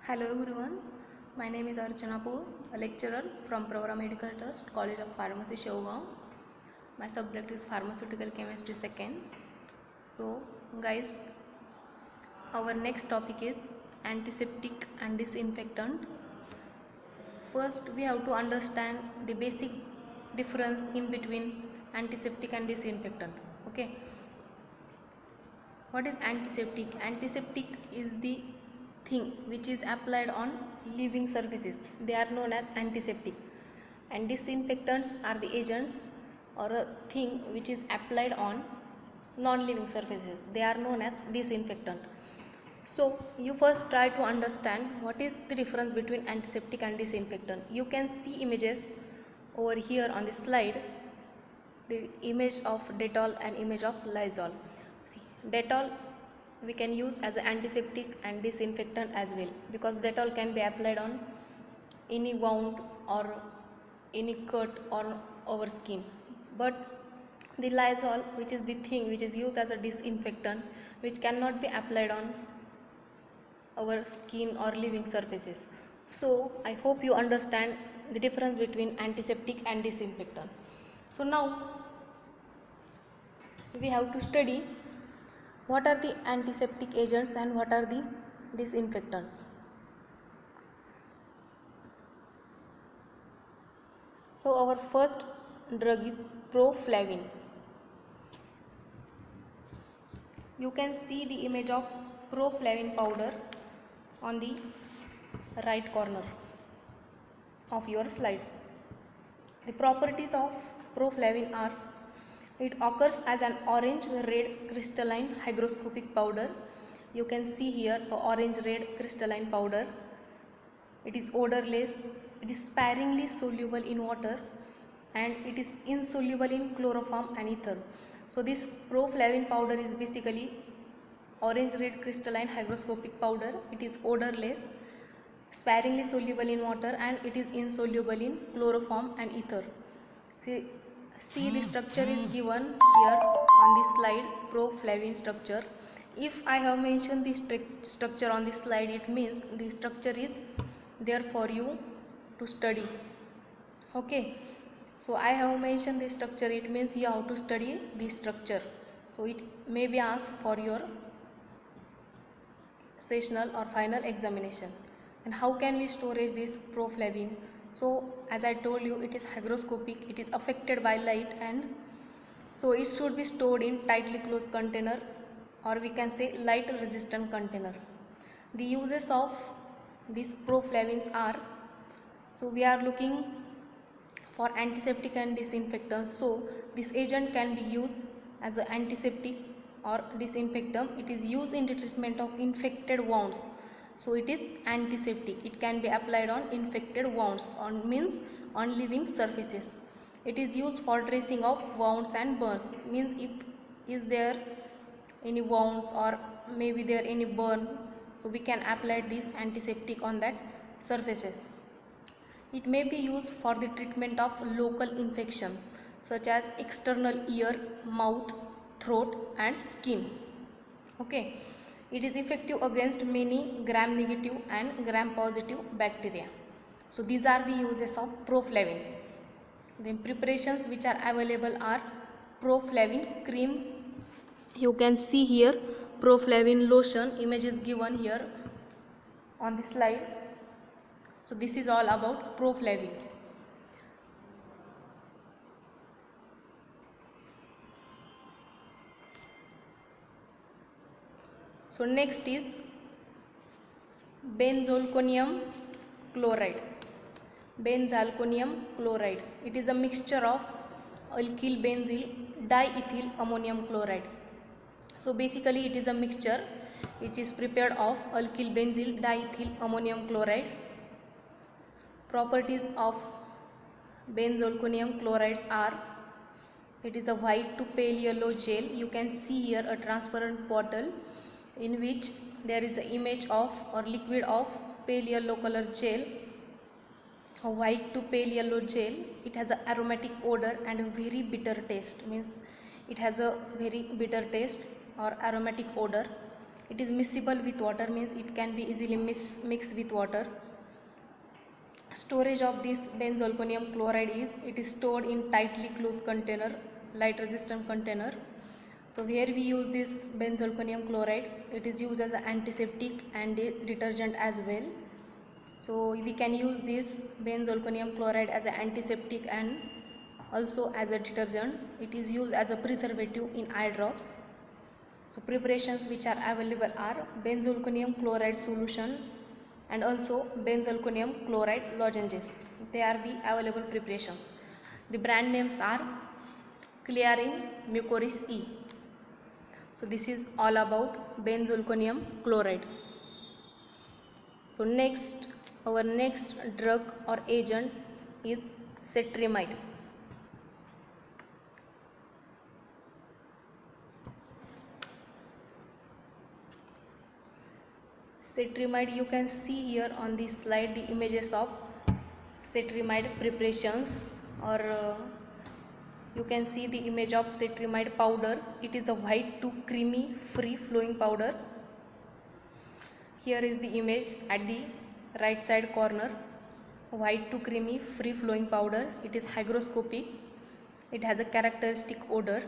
Hello everyone, my name is Archana Pool, a lecturer from Pravara Medical Trust, College of Pharmacy, Shevgaon. My subject is Pharmaceutical Chemistry 2nd. So guys, our next topic is antiseptic and disinfectant. First we have to understand the basic difference in between antiseptic and disinfectant. Okay, what is antiseptic? Antiseptic is the thing which is applied on living surfaces. They are known as antiseptic. And disinfectants are the agents or a thing which is applied on non-living surfaces. They are known as disinfectant. So you first try to understand what is the difference between antiseptic and disinfectant. You can see images over here on the slide, the image of Dettol and image of Lysol. See, Dettol we can use as an antiseptic and disinfectant as well, because Dettol can be applied on any wound or any cut or our skin. But the Lysol, which is the thing which is used as a disinfectant, which cannot be applied on our skin or living surfaces. So I hope you understand the difference between antiseptic and disinfectant. So now we have to study what are the antiseptic agents and what are the disinfectants. So our first drug is Proflavin. You can see the image of Proflavin powder on the right corner of your slide. The properties of Proflavin are: it occurs as an orange-red crystalline hygroscopic powder. You can see here a orange-red crystalline powder. It is odorless, it is sparingly soluble in water, and it is insoluble in chloroform and ether. So this Proflavin powder is basically orange-red crystalline hygroscopic powder. It is odorless, sparingly soluble in water, and it is insoluble in chloroform and ether. See the structure is given here on this slide, Proflavin structure. If I have mentioned this structure on this slide, it means the structure is there for you to study. Okay, so I have mentioned this structure, it means you have to study this structure. So it may be asked for your sessional or final examination. And how can we storage this Proflavin? So as I told you, it is hygroscopic, it is affected by light, and so it should be stored in tightly closed container, or we can say light resistant container. The uses of these Proflavins are, so we are looking for antiseptic and disinfectant. So this agent can be used as an antiseptic or disinfectant. It is used in the treatment of infected wounds. So it is antiseptic. It can be applied on infected wounds, on means on living surfaces. It is used for dressing of wounds and burns. Means if is there any wounds or maybe there any burn, so we can apply this antiseptic on that surfaces. It may be used for the treatment of local infection such as external ear, mouth, throat and skin. Okay, it is effective against many gram-negative and gram-positive bacteria. So these are the uses of Proflavin. The preparations which are available are Proflavin cream. You can see here Proflavin lotion, image is given here on the slide. So this is all about Proflavin. So next is benzalkonium chloride. Benzalkonium chloride. It is a mixture of alkyl benzyl diethyl ammonium chloride. So basically it is a mixture which is prepared of alkyl benzyl diethyl ammonium chloride. Properties of benzalkonium chlorides are: it is a white to pale yellow gel. You can see here a transparent bottle in which there is an image of or liquid of pale yellow color gel, a white to pale yellow gel. It has an aromatic odor and a very bitter taste, means it has a very bitter taste or aromatic odor. It is miscible with water, means it can be easily mixed with water. Storage of this benzalkonium chloride is, it is stored in tightly closed container, light resistant container. So here we use this benzalkonium chloride. It is used as an antiseptic and detergent as well. So we can use this benzalkonium chloride as an antiseptic and also as a detergent. It is used as a preservative in eye drops. So preparations which are available are benzalkonium chloride solution and also benzalkonium chloride lozenges. They are the available preparations. The brand names are Clearin, Mucoris E. So this is all about benzalkonium chloride. So next, our next drug or agent is cetrimide. Cetrimide, you can see here on this slide the images of cetrimide preparations, or you can see the image of cetrimide powder. It is a white to creamy free flowing powder. Here is the image at the right side corner. White to creamy free flowing powder. It is hygroscopic. It has a characteristic odor,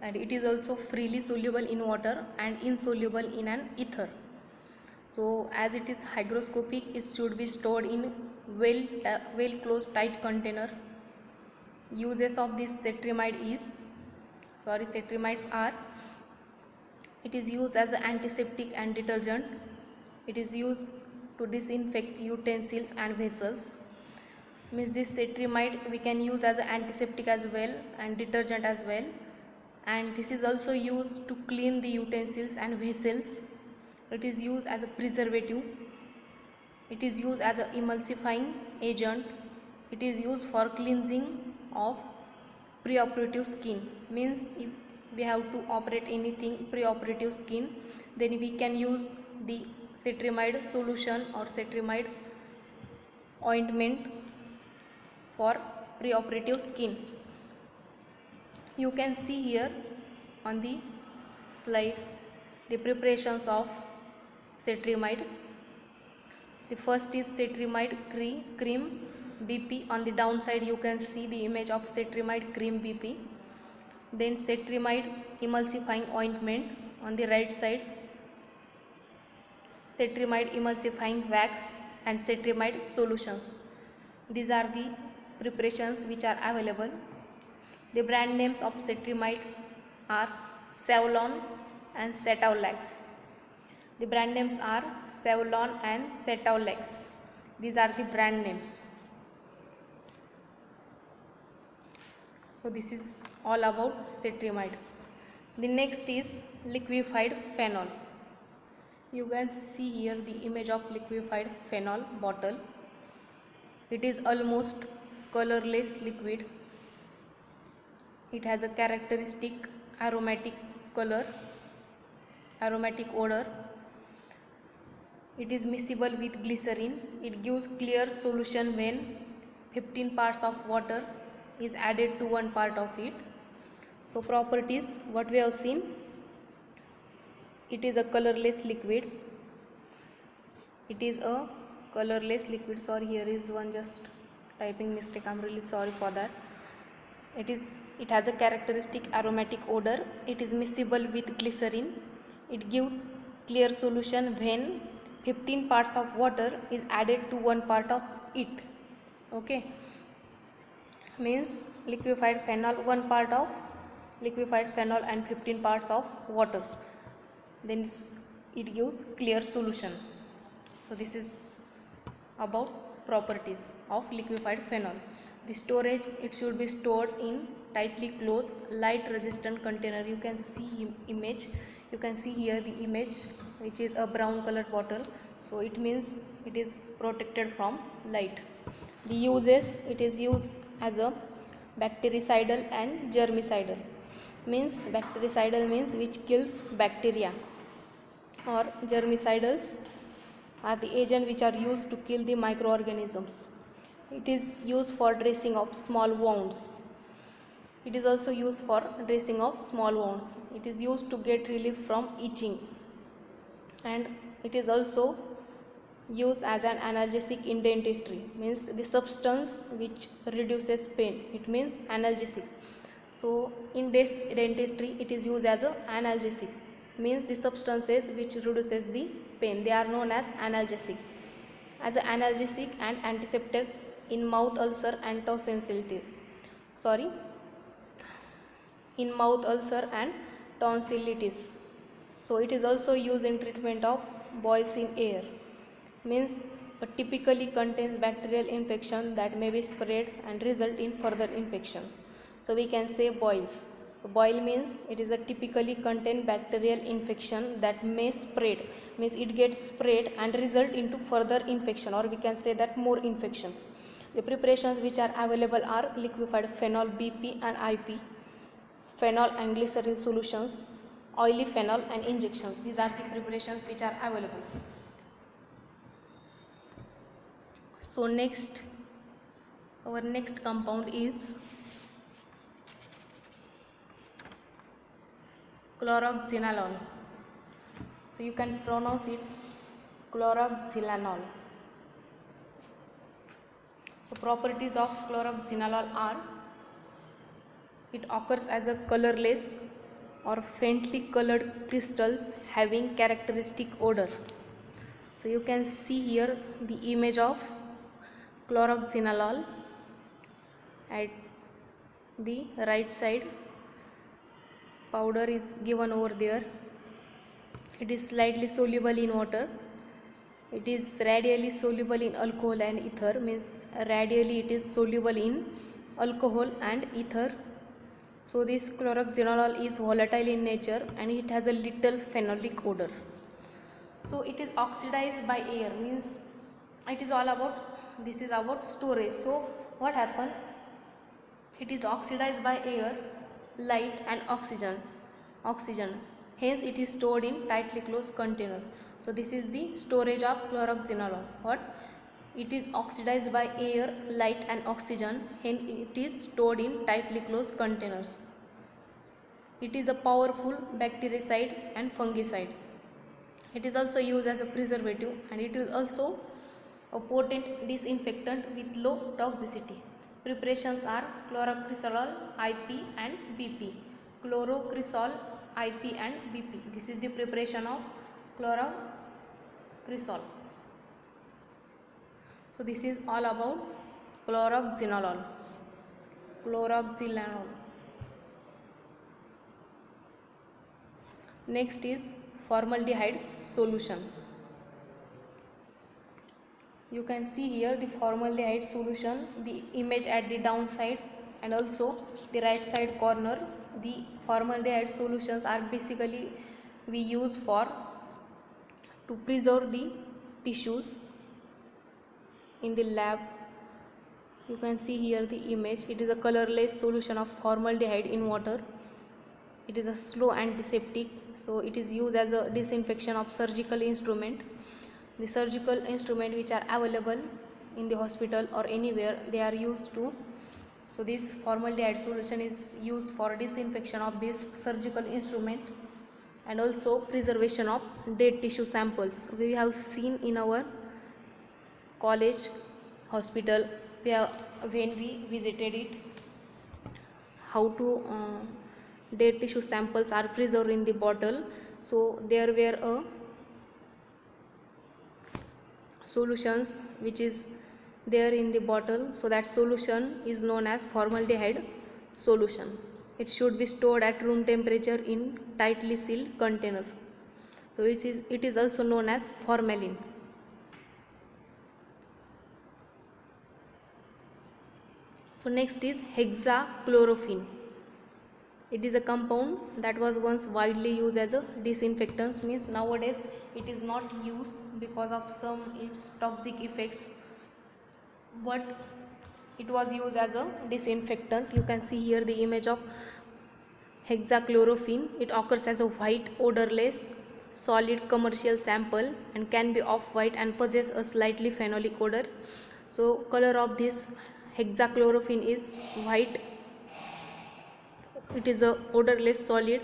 and it is also freely soluble in water and insoluble in an ether. So as it is hygroscopic, it should be stored in well closed tight container. Uses of this cetrimides are, it is used as an antiseptic and detergent. It is used to disinfect utensils and vessels. Means this cetrimide we can use as an antiseptic as well and detergent as well, and this is also used to clean the utensils and vessels. It is used as a preservative. It is used as an emulsifying agent. It is used for cleansing of preoperative skin. Means if we have to operate anything preoperative skin, then we can use the cetrimide solution or cetrimide ointment for preoperative skin. You can see here on the slide the preparations of cetrimide. The first is cetrimide cream BP. On the downside you can see the image of cetrimide cream BP. Then cetrimide emulsifying ointment on the right side, cetrimide emulsifying wax and cetrimide solutions. These are the preparations which are available. The brand names of cetrimide are Savlon and Cetaulex. The brand names are Savlon and Cetaulex. These are the brand name. So this is all about cetrimide. The next is liquefied phenol. You can see here the image of liquefied phenol bottle. It is almost colorless liquid. It has a characteristic aromatic color, aromatic odor. It is miscible with glycerin. It gives clear solution when 15 parts of water is added to 1 part of it. So properties what we have seen, it is a colorless liquid. It is a colorless liquid. Sorry, here is one just typing mistake. I'm really sorry for that. It has a characteristic aromatic odor. It is miscible with glycerin. It gives clear solution when 15 parts of water is added to 1 part of it. Okay, means liquefied phenol, 1 part of liquefied phenol and 15 parts of water, then it gives clear solution. So this is about properties of liquefied phenol. The storage, it should be stored in tightly closed light resistant container. You can see image, you can see here the image which is a brown colored bottle. So it means it is protected from light. The uses, it is used as a bactericidal and germicidal. Means bactericidal means which kills bacteria, or germicidals are the agent which are used to kill the microorganisms. It is used for dressing of small wounds. It is also used for dressing of small wounds. It is used to get relief from itching. and it is also used as an analgesic in dentistry, means the substance which reduces pain, it means analgesic. So in dentistry it is used as a analgesic, means the substances which reduces the pain, they are known as analgesic. As an analgesic and antiseptic in mouth ulcer and tonsillitis, sorry, in mouth ulcer and tonsillitis. So it is also used in treatment of boils in air, means it typically contains bacterial infection that may be spread and result in further infections. So we can say boils. So boil means it is a typically contain bacterial infection that may spread, means it gets spread and result into further infection, or we can say that more infections. The preparations which are available are liquefied phenol BP and IP, phenol and glycerin solutions, oily phenol and injections. These are the preparations which are available. So next, our next compound is chloroxylenol. So you can pronounce it chloroxylenol. So properties of chloroxylenol are, it occurs as a colorless or faintly colored crystals having characteristic odor. So you can see here the image of chloroxylenol at the right side. Powder is given over there. It is slightly soluble in water. It is radially soluble in alcohol and ether, means radially it is soluble in alcohol and ether. So this chloroxylenol is volatile in nature and it has a little phenolic odor. So it is oxidized by air, means it is all about, this is about storage. So what happened, it is oxidized by air, light and oxygen, hence it is stored in tightly closed container. So this is the storage of chloroxylenol. What, it is oxidized by air, light and oxygen, hence it is stored in tightly closed containers. It is a powerful bactericide and fungicide. It is also used as a preservative and it is also a potent disinfectant with low toxicity. Preparations are chlorocresol, IP and BP. Chlorocresol, IP and BP. This is the preparation of chlorocresol. So this is all about chloroxylenol. Next is formaldehyde solution. You can see here the formaldehyde solution, the image at the downside and also the right side corner. The formaldehyde solutions are basically we use for to preserve the tissues in the lab. You can see here the image. It is a colorless solution of formaldehyde in water. It is a slow antiseptic, so it is used as a disinfection of surgical instrument. The surgical instrument which are available in the hospital or anywhere, they are used to, so this formaldehyde solution is used for disinfection of this surgical instrument and also preservation of dead tissue samples. We have seen in our college, hospital, when we visited it, how to dead tissue samples are preserved in the bottle. So there were a solutions which is there in the bottle, so that solution is known as formaldehyde solution. It should be stored at room temperature in tightly sealed container. So it is also known as formalin. So next is hexachlorophene. It is a compound that was once widely used as a disinfectant, means nowadays it is not used because of some its toxic effects, but it was used as a disinfectant. You can see here the image of hexachlorophene. It occurs as a white odorless solid commercial sample and can be off white and possess a slightly phenolic odor. So color of this hexachlorophene is white. It is a odorless solid.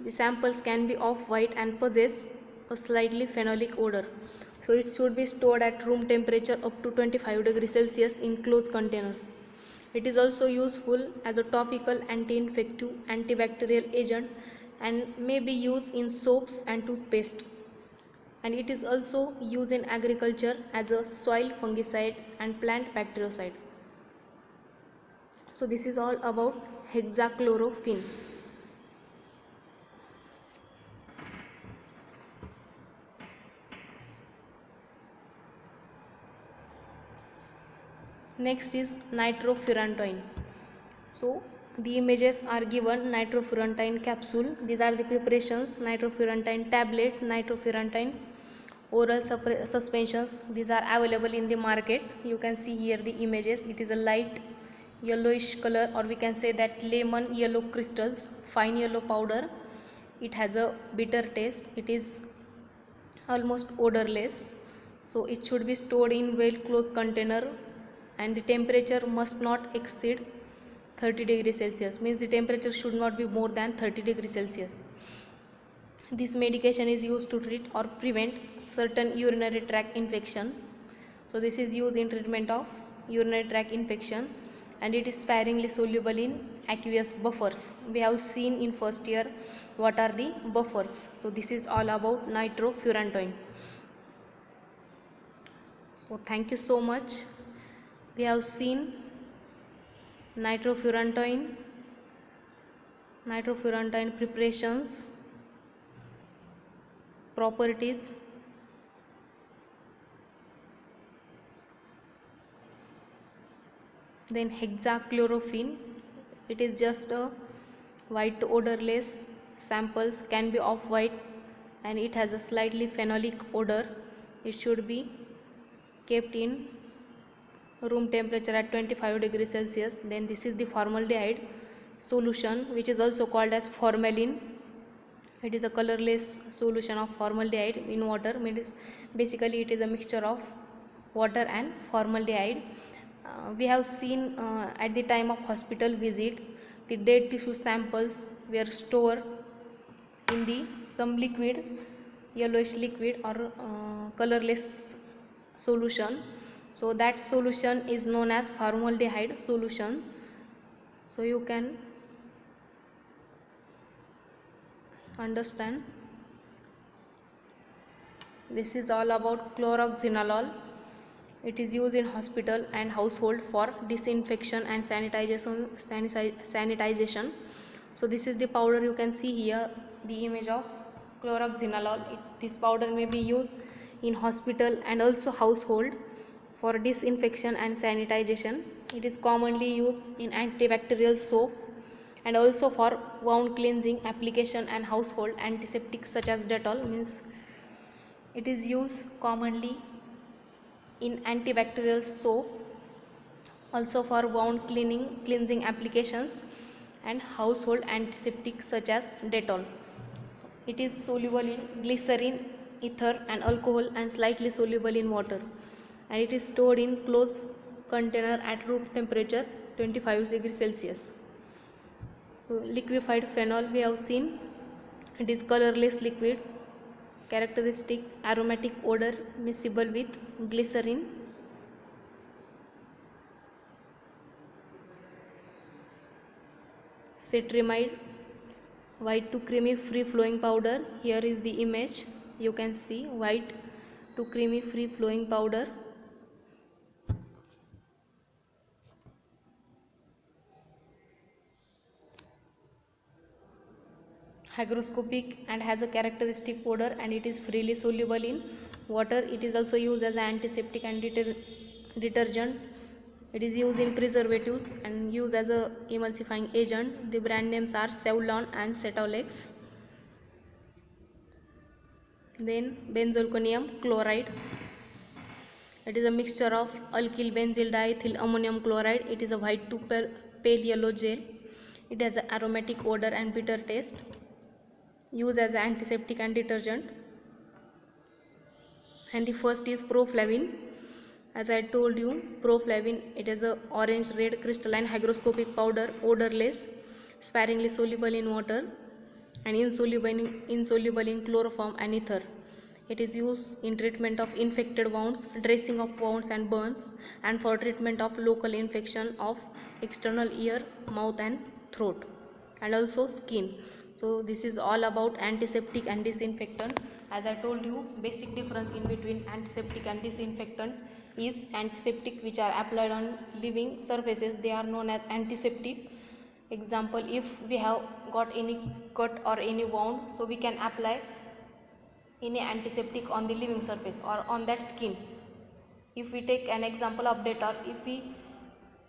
The samples can be off white and possess a slightly phenolic odor. So it should be stored at room temperature up to 25 degrees Celsius in closed containers. It is also useful as a topical anti-infective, antibacterial agent and may be used in soaps and toothpaste. And it is also used in agriculture as a soil fungicide and plant bactericide. So this is all about hexachlorophene. Next is nitrofurantoin. So the images are given: nitrofurantoin capsule, these are the preparations, nitrofurantoin tablet, nitrofurantoin oral suspensions, these are available in the market. You can see here the images. It is a light yellowish color, or we can say that lemon yellow crystals, fine yellow powder. It has a bitter taste. It is almost odorless. So it should be stored in well closed container, and the temperature must not exceed 30 degrees Celsius, means the temperature should not be more than 30 degrees Celsius. This medication is used to treat or prevent certain urinary tract infection. So this is used in treatment of urinary tract infection, and it is sparingly soluble in aqueous buffers. We have seen in first year what are the buffers. So this is all about nitrofurantoin. So thank you so much. We have seen nitrofurantoin preparations, properties, then hexachlorophene. It is just a white odorless. Samples can be of white and it has a slightly phenolic odor. It should be kept in room temperature at 25 degrees Celsius. Then this is the formaldehyde solution, which is also called as formalin. It is a colorless solution of formaldehyde in water. Means basically it is a mixture of water and formaldehyde. We have seen at the time of hospital visit, the dead tissue samples were stored in the some liquid, yellowish liquid or colorless solution. So that solution is known as formaldehyde solution. So you can understand. This is all about chloroxynolol. It is used in hospital and household for disinfection and sanitization. So this is the powder. You can see here the image of chloroxynolol. This powder may be used in hospital and also household for disinfection and sanitization. It is commonly used in antibacterial soap and also for wound cleansing application and household antiseptics such as Dettol. Means it is used commonly in antibacterial soap, also for wound cleansing applications and household antiseptics such as Dettol. It is soluble in glycerin, ether and alcohol and slightly soluble in water, and it is stored in closed container at room temperature 25 degrees Celsius. So liquefied phenol we have seen. It is colorless liquid, characteristic aromatic odor miscible with glycerin. Cetrimide, white to creamy free flowing powder. Here is the image. You can see white to creamy free flowing powder. Hygroscopic and has a characteristic odor, and it is freely soluble in water. It is also used as an antiseptic and detergent. It is used in preservatives and used as a emulsifying agent. The brand names are Savlon and Cetalex. Then benzalkonium chloride. It is a mixture of alkyl benzyl diethyl ammonium chloride. It is a white to pale yellow gel. It has an aromatic odor and bitter taste. Used as an antiseptic and detergent. And the first is proflavin. As I told you, proflavin, it is a orange red crystalline hygroscopic powder, odorless, sparingly soluble in water and insoluble in chloroform and ether. It is used in treatment of infected wounds, dressing of wounds and burns, and for treatment of local infection of external ear, mouth and throat, and also skin. So this is all about antiseptic and disinfectant. As I told you, basic difference in between antiseptic and disinfectant is antiseptic which are applied on living surfaces, they are known as antiseptic. Example, if we have got any cut or any wound, so we can apply any antiseptic on the living surface or on that skin. If we take an example of Dettol,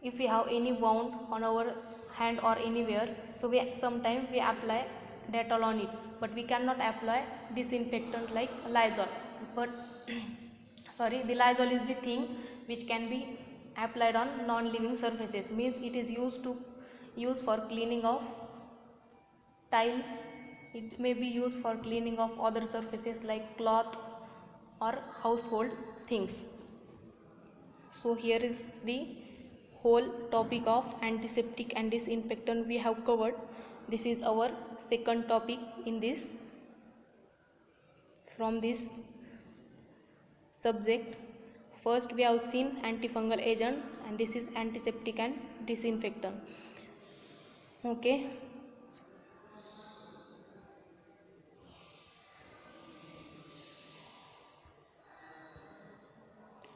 if we have any wound on our hand or anywhere, so we sometimes we apply Dettol on it, but we cannot apply disinfectant like Lysol. But sorry, the Lysol is the thing which can be applied on non-living surfaces, means it is used for cleaning of tiles. It may be used for cleaning of other surfaces like cloth or household things. So here is the whole topic of antiseptic and disinfectant we have covered. This is our second topic in this, from this subject. First we have seen antifungal agent, and this is antiseptic and disinfectant. Okay.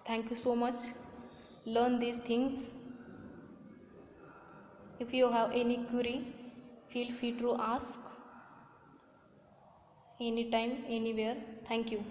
Thank you so much. Learn these things. If you have any query, feel free to ask anytime, anywhere. Thank you.